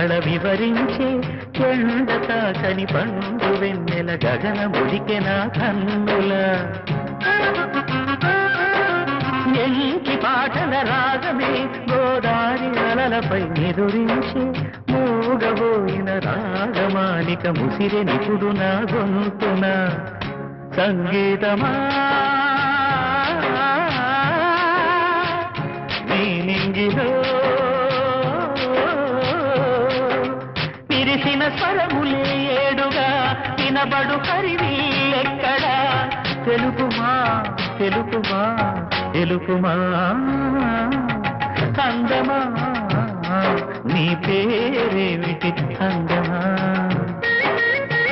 కళ వివరించే ఎండ తాకని పండు వెన్నెల గగన ముడికె నా కన్నుల ఎంకి పాటల రాగమే గోదారి అలలపై ఎదురించే మూగబోయిన రాగమాలిక ముసిరె నిపుడు నా గొంతున సంగీతమా నీ నింగిలో విరిసిన స్వరములే ఏడుగా వినబడు కరివిల్లెక్కడా తెలుపుమా తెలుపుమా తెలుపుమా అందమా నీ పేరేమిటి అందమా